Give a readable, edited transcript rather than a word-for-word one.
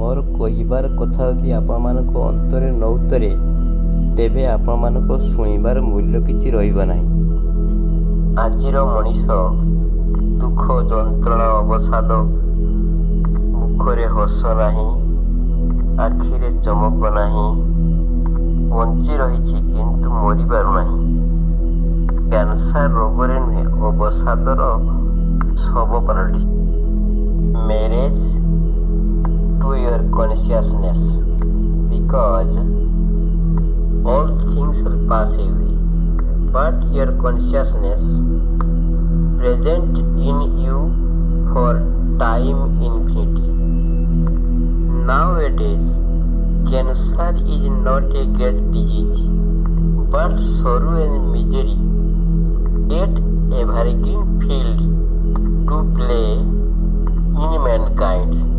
ମୋର କହିବାର କଥା ଯଦି ଆପଣମାନଙ୍କ ଅନ୍ତରରେ ନ ଉତରେ ତେବେ ଆପଣମାନଙ୍କ ଶୁଣିବାର ମୂଲ୍ୟ କିଛି ରହିବ ନାହିଁ। ଆଜିର ମଣିଷ ଦୁଃଖ, ଯନ୍ତ୍ରଣା, ଅବସାଦ, ମୁଖରେ ହସ ନାହିଁ, ଆଖିରେ ଚମକ ନାହିଁ, ବଞ୍ଚି ରହିଛି କିନ୍ତୁ ମରିପାରୁନାହିଁ। କ୍ୟାନ୍ସର ରୋଗରେ ନୁହେଁ, ଅବସାଦର ଶବ ପାଲଟି। Marriage to your consciousness, because all things will pass away, but your consciousness present in you for time infinity. Nowadays, cancer is not a great disease, but sorrow and misery get evergreen field to play in mankind.